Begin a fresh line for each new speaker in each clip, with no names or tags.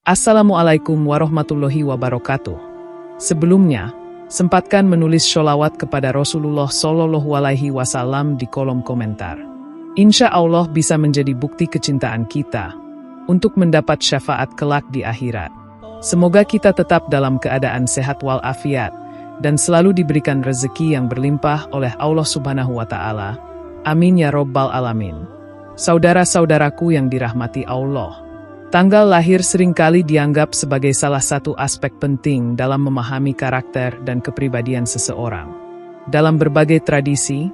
Assalamualaikum warahmatullahi wabarakatuh. Sebelumnya, sempatkan menulis sholawat kepada Rasulullah Shallallahu Alaihi Wasallam di kolom komentar. Insya Allah bisa menjadi bukti kecintaan kita untuk mendapat syafaat kelak di akhirat. Semoga kita tetap dalam keadaan sehat walafiat dan selalu diberikan rezeki yang berlimpah oleh Allah Subhanahu wa Ta'ala. Amin ya Rabbal Alamin. Saudara-saudaraku yang dirahmati Allah, tanggal lahir seringkali dianggap sebagai salah satu aspek penting dalam memahami karakter dan kepribadian seseorang. Dalam berbagai tradisi,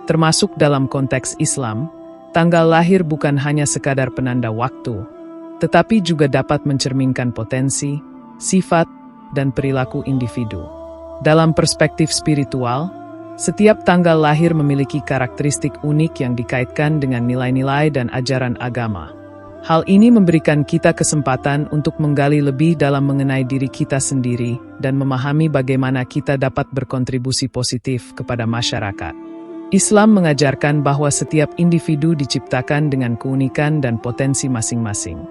termasuk dalam konteks Islam, tanggal lahir bukan hanya sekadar penanda waktu, tetapi juga dapat mencerminkan potensi, sifat, dan perilaku individu. Dalam perspektif spiritual, setiap tanggal lahir memiliki karakteristik unik yang dikaitkan dengan nilai-nilai dan ajaran agama. Hal ini memberikan kita kesempatan untuk menggali lebih dalam mengenai diri kita sendiri dan memahami bagaimana kita dapat berkontribusi positif kepada masyarakat. Islam mengajarkan bahwa setiap individu diciptakan dengan keunikan dan potensi masing-masing.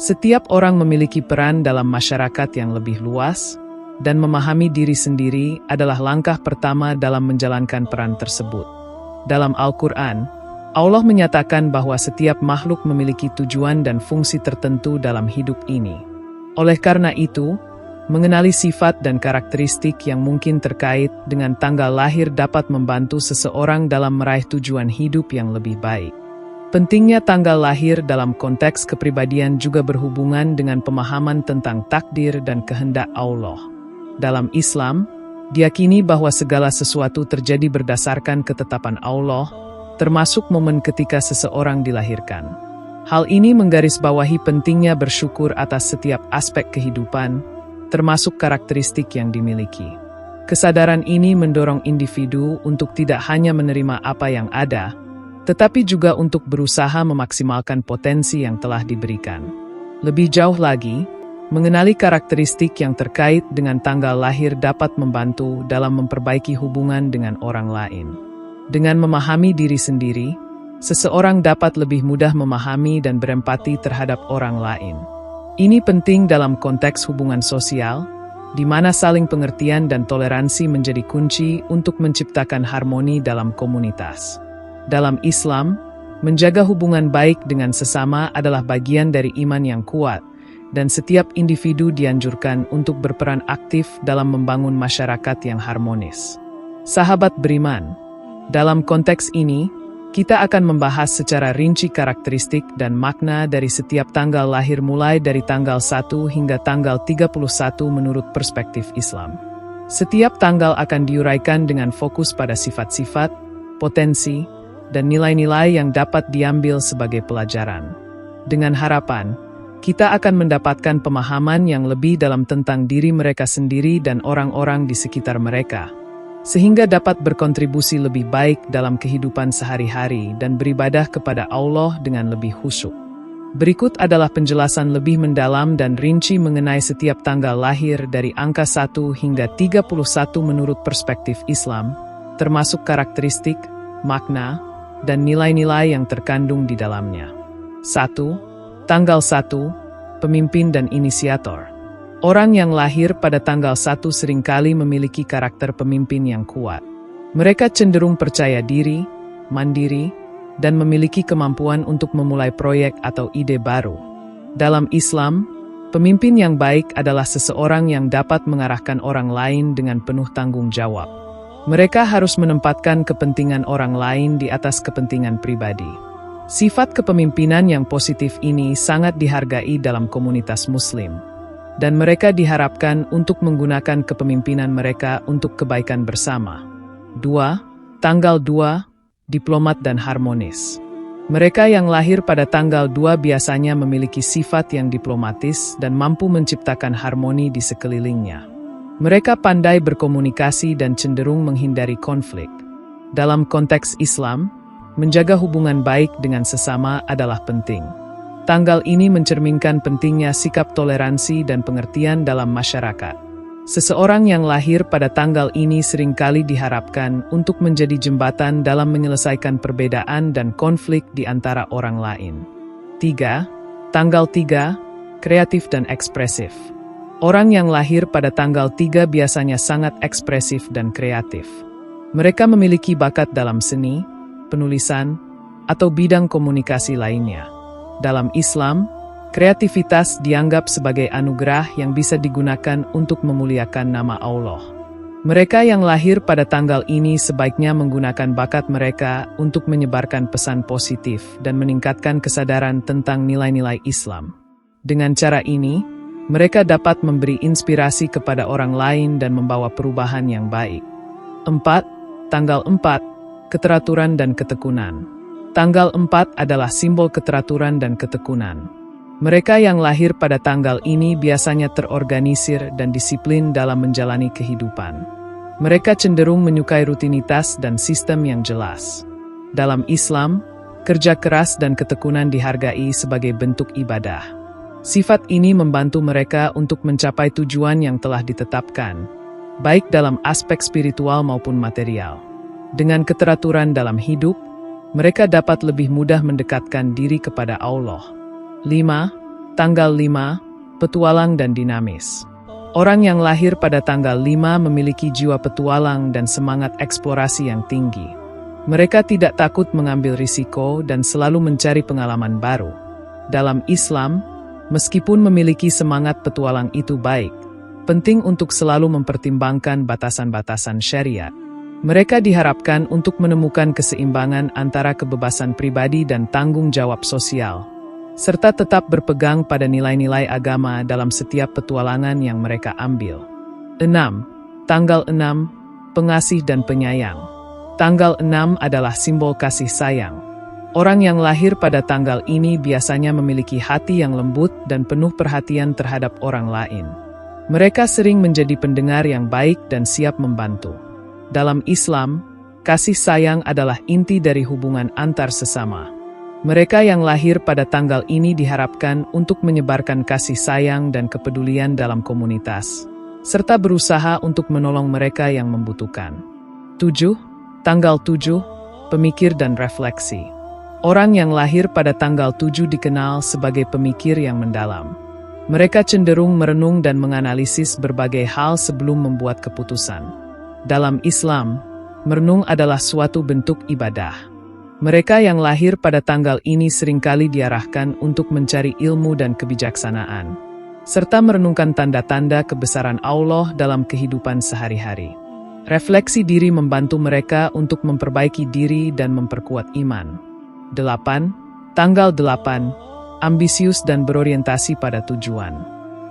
Setiap orang memiliki peran dalam masyarakat yang lebih luas, dan memahami diri sendiri adalah langkah pertama dalam menjalankan peran tersebut. Dalam Al-Quran, Allah menyatakan bahwa setiap makhluk memiliki tujuan dan fungsi tertentu dalam hidup ini. Oleh karena itu, mengenali sifat dan karakteristik yang mungkin terkait dengan tanggal lahir dapat membantu seseorang dalam meraih tujuan hidup yang lebih baik. Pentingnya tanggal lahir dalam konteks kepribadian juga berhubungan dengan pemahaman tentang takdir dan kehendak Allah. Dalam Islam, diyakini bahwa segala sesuatu terjadi berdasarkan ketetapan Allah, termasuk momen ketika seseorang dilahirkan. Hal ini menggarisbawahi pentingnya bersyukur atas setiap aspek kehidupan, termasuk karakteristik yang dimiliki. Kesadaran ini mendorong individu untuk tidak hanya menerima apa yang ada, tetapi juga untuk berusaha memaksimalkan potensi yang telah diberikan. Lebih jauh lagi, mengenali karakteristik yang terkait dengan tanggal lahir dapat membantu dalam memperbaiki hubungan dengan orang lain. Dengan memahami diri sendiri, seseorang dapat lebih mudah memahami dan berempati terhadap orang lain. Ini penting dalam konteks hubungan sosial, di mana saling pengertian dan toleransi menjadi kunci untuk menciptakan harmoni dalam komunitas. Dalam Islam, menjaga hubungan baik dengan sesama adalah bagian dari iman yang kuat, dan setiap individu dianjurkan untuk berperan aktif dalam membangun masyarakat yang harmonis. Sahabat beriman, dalam konteks ini, kita akan membahas secara rinci karakteristik dan makna dari setiap tanggal lahir mulai dari tanggal 1 hingga tanggal 31 menurut perspektif Islam. Setiap tanggal akan diuraikan dengan fokus pada sifat-sifat, potensi, dan nilai-nilai yang dapat diambil sebagai pelajaran. Dengan harapan, kita akan mendapatkan pemahaman yang lebih dalam tentang diri mereka sendiri dan orang-orang di sekitar mereka, sehingga dapat berkontribusi lebih baik dalam kehidupan sehari-hari dan beribadah kepada Allah dengan lebih khusyuk. Berikut adalah penjelasan lebih mendalam dan rinci mengenai setiap tanggal lahir dari angka 1 hingga 31 menurut perspektif Islam, termasuk karakteristik, makna, dan nilai-nilai yang terkandung di dalamnya. 1. Tanggal 1, pemimpin dan inisiator. Orang yang lahir pada tanggal 1 seringkali memiliki karakter pemimpin yang kuat. Mereka cenderung percaya diri, mandiri, dan memiliki kemampuan untuk memulai proyek atau ide baru. Dalam Islam, pemimpin yang baik adalah seseorang yang dapat mengarahkan orang lain dengan penuh tanggung jawab. Mereka harus menempatkan kepentingan orang lain di atas kepentingan pribadi. Sifat kepemimpinan yang positif ini sangat dihargai dalam komunitas Muslim, dan mereka diharapkan untuk menggunakan kepemimpinan mereka untuk kebaikan bersama. 2. Tanggal 2, diplomat dan harmonis. Mereka yang lahir pada tanggal 2 biasanya memiliki sifat yang diplomatis dan mampu menciptakan harmoni di sekelilingnya. Mereka pandai berkomunikasi dan cenderung menghindari konflik. Dalam konteks Islam, menjaga hubungan baik dengan sesama adalah penting. Tanggal ini mencerminkan pentingnya sikap toleransi dan pengertian dalam masyarakat. Seseorang yang lahir pada tanggal ini seringkali diharapkan untuk menjadi jembatan dalam menyelesaikan perbedaan dan konflik di antara orang lain. 3. Tanggal 3, kreatif dan ekspresif. Orang yang lahir pada tanggal 3 biasanya sangat ekspresif dan kreatif. Mereka memiliki bakat dalam seni, penulisan, atau bidang komunikasi lainnya. Dalam Islam, kreativitas dianggap sebagai anugerah yang bisa digunakan untuk memuliakan nama Allah. Mereka yang lahir pada tanggal ini sebaiknya menggunakan bakat mereka untuk menyebarkan pesan positif dan meningkatkan kesadaran tentang nilai-nilai Islam. Dengan cara ini, mereka dapat memberi inspirasi kepada orang lain dan membawa perubahan yang baik. 4. Tanggal 4. Keteraturan dan ketekunan. Tanggal 4 adalah simbol keteraturan dan ketekunan. Mereka yang lahir pada tanggal ini biasanya terorganisir dan disiplin dalam menjalani kehidupan. Mereka cenderung menyukai rutinitas dan sistem yang jelas. Dalam Islam, kerja keras dan ketekunan dihargai sebagai bentuk ibadah. Sifat ini membantu mereka untuk mencapai tujuan yang telah ditetapkan, baik dalam aspek spiritual maupun material. Dengan keteraturan dalam hidup, mereka dapat lebih mudah mendekatkan diri kepada Allah. 5. Tanggal 5. Petualang dan dinamis. Orang yang lahir pada tanggal 5 memiliki jiwa petualang dan semangat eksplorasi yang tinggi. Mereka tidak takut mengambil risiko dan selalu mencari pengalaman baru. Dalam Islam, meskipun memiliki semangat petualang itu baik, penting untuk selalu mempertimbangkan batasan-batasan syariat. Mereka diharapkan untuk menemukan keseimbangan antara kebebasan pribadi dan tanggung jawab sosial, serta tetap berpegang pada nilai-nilai agama dalam setiap petualangan yang mereka ambil. 6. Tanggal 6. Pengasih dan penyayang. Tanggal 6 adalah simbol kasih sayang. Orang yang lahir pada tanggal ini biasanya memiliki hati yang lembut dan penuh perhatian terhadap orang lain. Mereka sering menjadi pendengar yang baik dan siap membantu. Dalam Islam, kasih sayang adalah inti dari hubungan antar sesama. Mereka yang lahir pada tanggal ini diharapkan untuk menyebarkan kasih sayang dan kepedulian dalam komunitas, serta berusaha untuk menolong mereka yang membutuhkan. 7. Tanggal 7. Pemikir dan refleksi. Orang yang lahir pada tanggal 7 dikenal sebagai pemikir yang mendalam. Mereka cenderung merenung dan menganalisis berbagai hal sebelum membuat keputusan. Dalam Islam, merenung adalah suatu bentuk ibadah. Mereka yang lahir pada tanggal ini seringkali diarahkan untuk mencari ilmu dan kebijaksanaan, serta merenungkan tanda-tanda kebesaran Allah dalam kehidupan sehari-hari. Refleksi diri membantu mereka untuk memperbaiki diri dan memperkuat iman. 8. Tanggal 8. Ambisius dan berorientasi pada tujuan.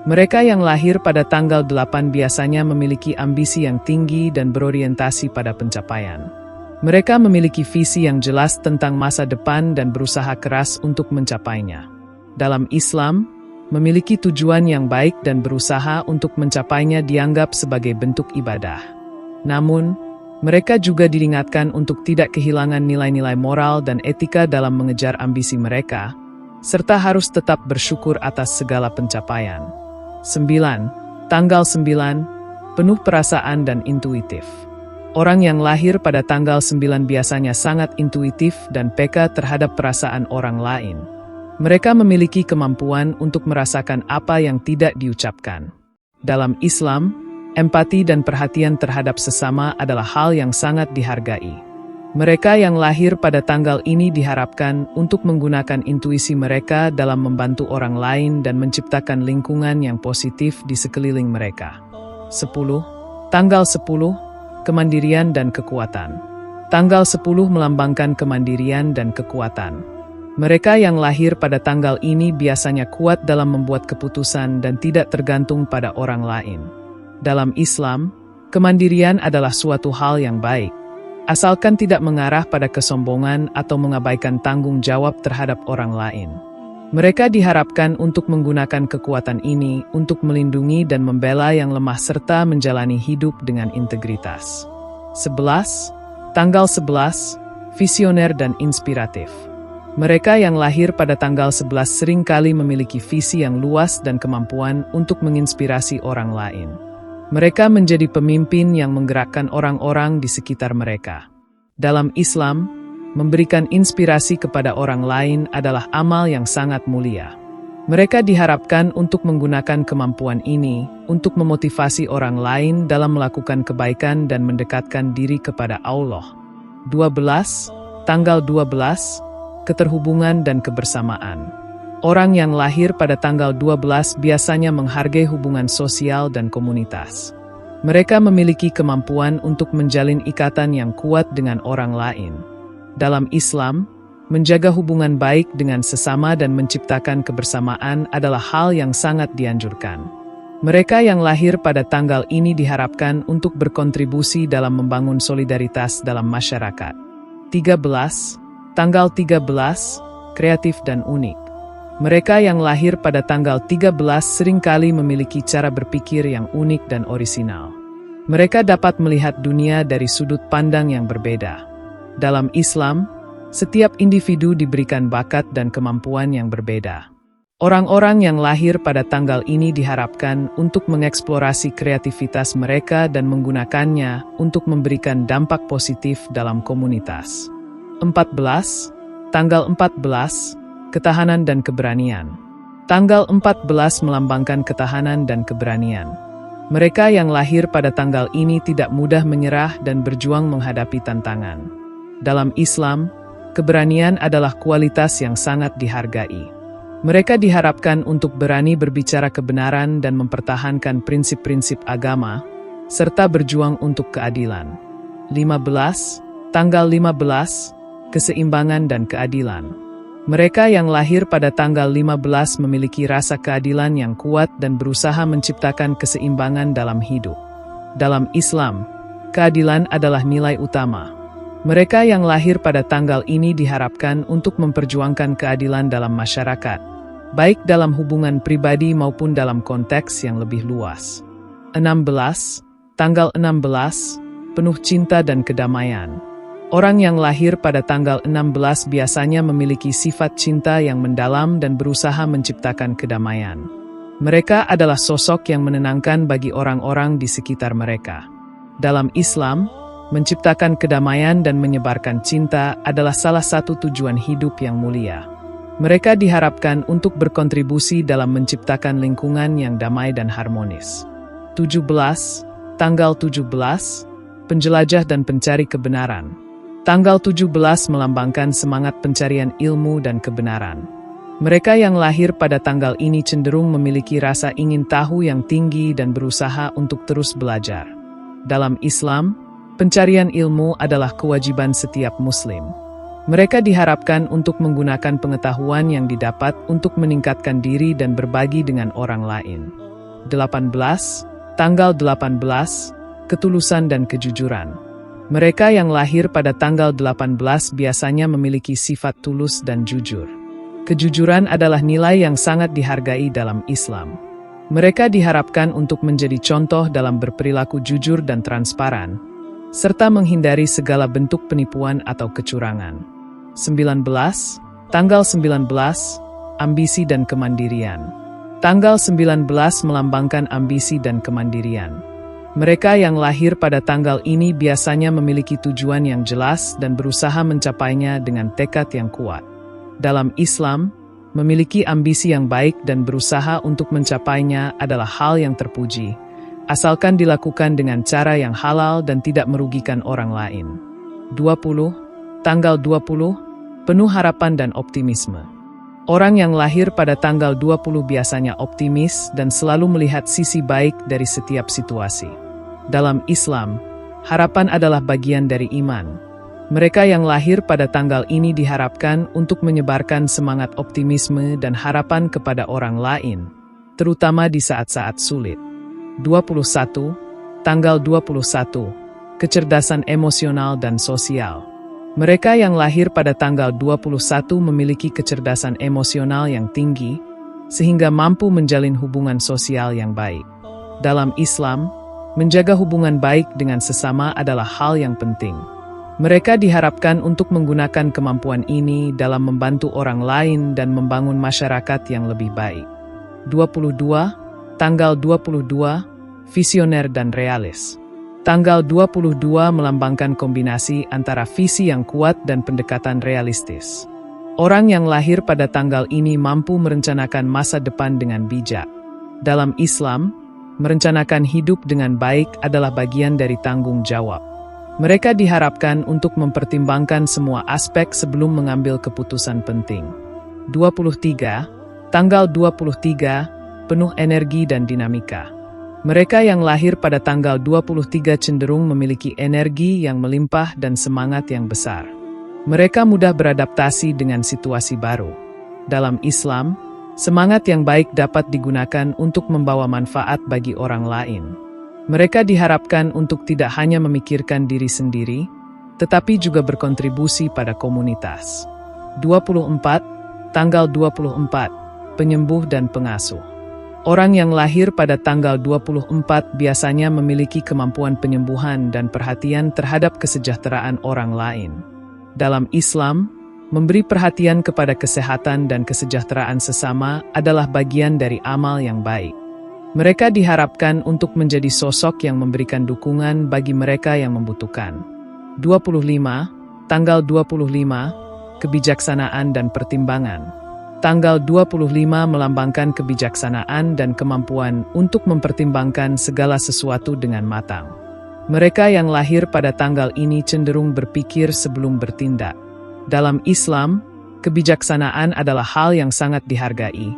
Mereka yang lahir pada tanggal 8 biasanya memiliki ambisi yang tinggi dan berorientasi pada pencapaian. Mereka memiliki visi yang jelas tentang masa depan dan berusaha keras untuk mencapainya. Dalam Islam, memiliki tujuan yang baik dan berusaha untuk mencapainya dianggap sebagai bentuk ibadah. Namun, mereka juga diingatkan untuk tidak kehilangan nilai-nilai moral dan etika dalam mengejar ambisi mereka, serta harus tetap bersyukur atas segala pencapaian. 9. Tanggal 9. Penuh perasaan dan intuitif. Orang yang lahir pada tanggal 9 biasanya sangat intuitif dan peka terhadap perasaan orang lain. Mereka memiliki kemampuan untuk merasakan apa yang tidak diucapkan. Dalam Islam, empati dan perhatian terhadap sesama adalah hal yang sangat dihargai. Mereka yang lahir pada tanggal ini diharapkan untuk menggunakan intuisi mereka dalam membantu orang lain dan menciptakan lingkungan yang positif di sekeliling mereka. 10. Tanggal 10. Kemandirian dan kekuatan. Tanggal 10 melambangkan kemandirian dan kekuatan. Mereka yang lahir pada tanggal ini biasanya kuat dalam membuat keputusan dan tidak tergantung pada orang lain. Dalam Islam, kemandirian adalah suatu hal yang baik, asalkan tidak mengarah pada kesombongan atau mengabaikan tanggung jawab terhadap orang lain. Mereka diharapkan untuk menggunakan kekuatan ini untuk melindungi dan membela yang lemah serta menjalani hidup dengan integritas. 11. Tanggal 11. Visioner dan inspiratif. Mereka yang lahir pada tanggal 11 seringkali memiliki visi yang luas dan kemampuan untuk menginspirasi orang lain. Mereka menjadi pemimpin yang menggerakkan orang-orang di sekitar mereka. Dalam Islam, memberikan inspirasi kepada orang lain adalah amal yang sangat mulia. Mereka diharapkan untuk menggunakan kemampuan ini untuk memotivasi orang lain dalam melakukan kebaikan dan mendekatkan diri kepada Allah. 12. Tanggal 12. Keterhubungan dan kebersamaan. Orang yang lahir pada tanggal 12 biasanya menghargai hubungan sosial dan komunitas. Mereka memiliki kemampuan untuk menjalin ikatan yang kuat dengan orang lain. Dalam Islam, menjaga hubungan baik dengan sesama dan menciptakan kebersamaan adalah hal yang sangat dianjurkan. Mereka yang lahir pada tanggal ini diharapkan untuk berkontribusi dalam membangun solidaritas dalam masyarakat. 13. Tanggal 13, kreatif dan unik. Mereka yang lahir pada tanggal 13 seringkali memiliki cara berpikir yang unik dan orisinal. Mereka dapat melihat dunia dari sudut pandang yang berbeda. Dalam Islam, setiap individu diberikan bakat dan kemampuan yang berbeda. Orang-orang yang lahir pada tanggal ini diharapkan untuk mengeksplorasi kreativitas mereka dan menggunakannya untuk memberikan dampak positif dalam komunitas. 14. Tanggal 14, ketahanan dan keberanian. Tanggal 14 melambangkan ketahanan dan keberanian. Mereka yang lahir pada tanggal ini tidak mudah menyerah dan berjuang menghadapi tantangan. Dalam Islam, keberanian adalah kualitas yang sangat dihargai. Mereka diharapkan untuk berani berbicara kebenaran dan mempertahankan prinsip-prinsip agama, serta berjuang untuk keadilan. 15. Tanggal 15, keseimbangan dan keadilan. Mereka yang lahir pada tanggal 15 memiliki rasa keadilan yang kuat dan berusaha menciptakan keseimbangan dalam hidup. Dalam Islam, keadilan adalah nilai utama. Mereka yang lahir pada tanggal ini diharapkan untuk memperjuangkan keadilan dalam masyarakat, baik dalam hubungan pribadi maupun dalam konteks yang lebih luas. 16. Tanggal 16, penuh cinta dan kedamaian. Orang yang lahir pada tanggal 16 biasanya memiliki sifat cinta yang mendalam dan berusaha menciptakan kedamaian. Mereka adalah sosok yang menenangkan bagi orang-orang di sekitar mereka. Dalam Islam, menciptakan kedamaian dan menyebarkan cinta adalah salah satu tujuan hidup yang mulia. Mereka diharapkan untuk berkontribusi dalam menciptakan lingkungan yang damai dan harmonis. 17. Tanggal 17, penjelajah dan pencari kebenaran. Tanggal 17 melambangkan semangat pencarian ilmu dan kebenaran. Mereka yang lahir pada tanggal ini cenderung memiliki rasa ingin tahu yang tinggi dan berusaha untuk terus belajar. Dalam Islam, pencarian ilmu adalah kewajiban setiap Muslim. Mereka diharapkan untuk menggunakan pengetahuan yang didapat untuk meningkatkan diri dan berbagi dengan orang lain. 18. Tanggal 18, ketulusan dan kejujuran. Mereka yang lahir pada tanggal 18 biasanya memiliki sifat tulus dan jujur. Kejujuran adalah nilai yang sangat dihargai dalam Islam. Mereka diharapkan untuk menjadi contoh dalam berperilaku jujur dan transparan, serta menghindari segala bentuk penipuan atau kecurangan. 19. Tanggal 19, ambisi dan kemandirian. Tanggal 19 melambangkan ambisi dan kemandirian. Mereka yang lahir pada tanggal ini biasanya memiliki tujuan yang jelas dan berusaha mencapainya dengan tekad yang kuat. Dalam Islam, memiliki ambisi yang baik dan berusaha untuk mencapainya adalah hal yang terpuji, asalkan dilakukan dengan cara yang halal dan tidak merugikan orang lain. 20. Tanggal 20, penuh harapan dan optimisme. Orang yang lahir pada tanggal 20 biasanya optimis dan selalu melihat sisi baik dari setiap situasi. Dalam Islam, harapan adalah bagian dari iman. Mereka yang lahir pada tanggal ini diharapkan untuk menyebarkan semangat optimisme dan harapan kepada orang lain, terutama di saat-saat sulit. 21. Tanggal 21, kecerdasan emosional dan sosial. Mereka yang lahir pada tanggal 21 memiliki kecerdasan emosional yang tinggi, sehingga mampu menjalin hubungan sosial yang baik. Dalam Islam, menjaga hubungan baik dengan sesama adalah hal yang penting. Mereka diharapkan untuk menggunakan kemampuan ini dalam membantu orang lain dan membangun masyarakat yang lebih baik. 22. Tanggal 22, visioner dan realis. Tanggal 22 melambangkan kombinasi antara visi yang kuat dan pendekatan realistis. Orang yang lahir pada tanggal ini mampu merencanakan masa depan dengan bijak. Dalam Islam, merencanakan hidup dengan baik adalah bagian dari tanggung jawab. Mereka diharapkan untuk mempertimbangkan semua aspek sebelum mengambil keputusan penting. 23. Tanggal 23, penuh energi dan dinamika. Mereka yang lahir pada tanggal 23 cenderung memiliki energi yang melimpah dan semangat yang besar. Mereka mudah beradaptasi dengan situasi baru. Dalam Islam, semangat yang baik dapat digunakan untuk membawa manfaat bagi orang lain. Mereka diharapkan untuk tidak hanya memikirkan diri sendiri, tetapi juga berkontribusi pada komunitas. 24. Tanggal 24, penyembuh dan pengasuh. Orang yang lahir pada tanggal 24 biasanya memiliki kemampuan penyembuhan dan perhatian terhadap kesejahteraan orang lain. Dalam Islam, memberi perhatian kepada kesehatan dan kesejahteraan sesama adalah bagian dari amal yang baik. Mereka diharapkan untuk menjadi sosok yang memberikan dukungan bagi mereka yang membutuhkan. 25. Tanggal 25, kebijaksanaan dan pertimbangan. Tanggal 25 melambangkan kebijaksanaan dan kemampuan untuk mempertimbangkan segala sesuatu dengan matang. Mereka yang lahir pada tanggal ini cenderung berpikir sebelum bertindak. Dalam Islam, kebijaksanaan adalah hal yang sangat dihargai,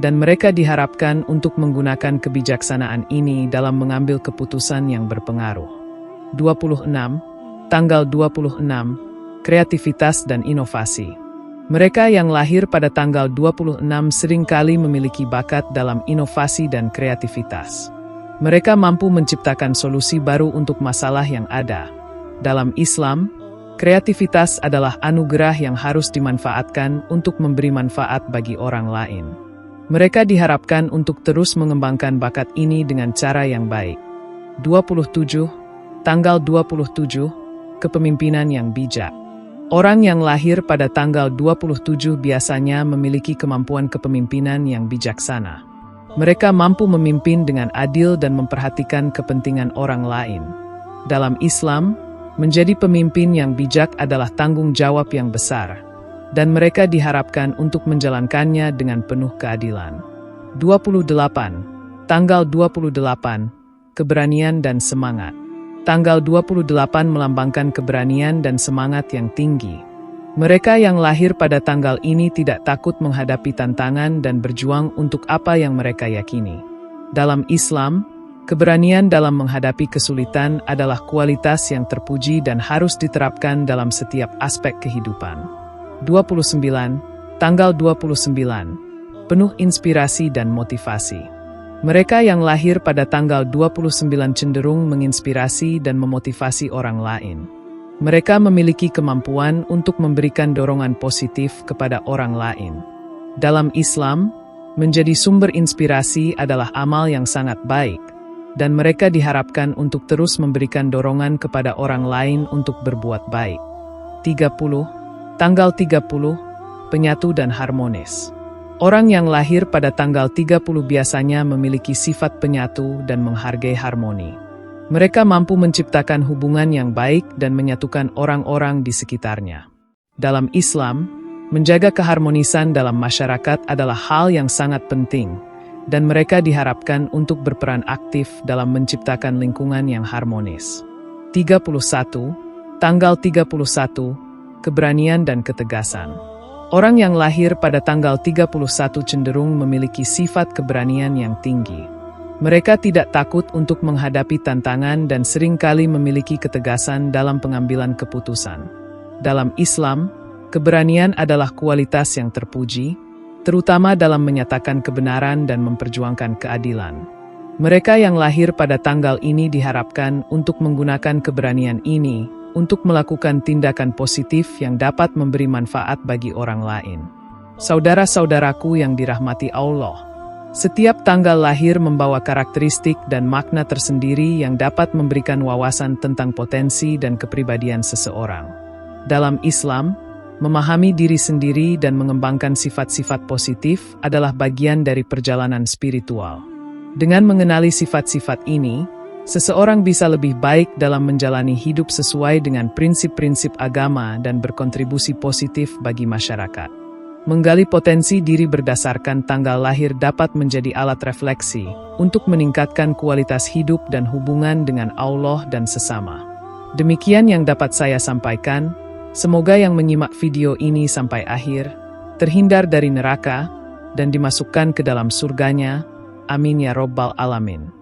dan mereka diharapkan untuk menggunakan kebijaksanaan ini dalam mengambil keputusan yang berpengaruh. 26. Tanggal 26, kreativitas dan inovasi. Mereka yang lahir pada tanggal 26 seringkali memiliki bakat dalam inovasi dan kreativitas. Mereka mampu menciptakan solusi baru untuk masalah yang ada. Dalam Islam, kreativitas adalah anugerah yang harus dimanfaatkan untuk memberi manfaat bagi orang lain. Mereka diharapkan untuk terus mengembangkan bakat ini dengan cara yang baik. 27. Tanggal 27, kepemimpinan yang bijak. Orang yang lahir pada tanggal 27 biasanya memiliki kemampuan kepemimpinan yang bijaksana. Mereka mampu memimpin dengan adil dan memperhatikan kepentingan orang lain. Dalam Islam, menjadi pemimpin yang bijak adalah tanggung jawab yang besar, dan mereka diharapkan untuk menjalankannya dengan penuh keadilan. 28. Tanggal 28, keberanian dan semangat. Tanggal 28 melambangkan keberanian dan semangat yang tinggi. Mereka yang lahir pada tanggal ini tidak takut menghadapi tantangan dan berjuang untuk apa yang mereka yakini. Dalam Islam, keberanian dalam menghadapi kesulitan adalah kualitas yang terpuji dan harus diterapkan dalam setiap aspek kehidupan. 29. Tanggal 29, penuh inspirasi dan motivasi. Mereka yang lahir pada tanggal 29 cenderung menginspirasi dan memotivasi orang lain. Mereka memiliki kemampuan untuk memberikan dorongan positif kepada orang lain. Dalam Islam, menjadi sumber inspirasi adalah amal yang sangat baik, dan mereka diharapkan untuk terus memberikan dorongan kepada orang lain untuk berbuat baik. 30. Tanggal 30, penyatu dan harmonis. Orang yang lahir pada tanggal 30 biasanya memiliki sifat penyatu dan menghargai harmoni. Mereka mampu menciptakan hubungan yang baik dan menyatukan orang-orang di sekitarnya. Dalam Islam, menjaga keharmonisan dalam masyarakat adalah hal yang sangat penting, dan mereka diharapkan untuk berperan aktif dalam menciptakan lingkungan yang harmonis. 31. Tanggal 31, keberanian dan ketegasan. Orang yang lahir pada tanggal 31 cenderung memiliki sifat keberanian yang tinggi. Mereka tidak takut untuk menghadapi tantangan dan seringkali memiliki ketegasan dalam pengambilan keputusan. Dalam Islam, keberanian adalah kualitas yang terpuji, terutama dalam menyatakan kebenaran dan memperjuangkan keadilan. Mereka yang lahir pada tanggal ini diharapkan untuk menggunakan keberanian ini untuk melakukan tindakan positif yang dapat memberi manfaat bagi orang lain. Saudara-saudaraku yang dirahmati Allah, setiap tanggal lahir membawa karakteristik dan makna tersendiri yang dapat memberikan wawasan tentang potensi dan kepribadian seseorang. Dalam Islam, memahami diri sendiri dan mengembangkan sifat-sifat positif adalah bagian dari perjalanan spiritual. Dengan mengenali sifat-sifat ini, seseorang bisa lebih baik dalam menjalani hidup sesuai dengan prinsip-prinsip agama dan berkontribusi positif bagi masyarakat. Menggali potensi diri berdasarkan tanggal lahir dapat menjadi alat refleksi untuk meningkatkan kualitas hidup dan hubungan dengan Allah dan sesama. Demikian yang dapat saya sampaikan. Semoga yang menyimak video ini sampai akhir terhindar dari neraka dan dimasukkan ke dalam surganya. Amin ya Rabbal Alamin.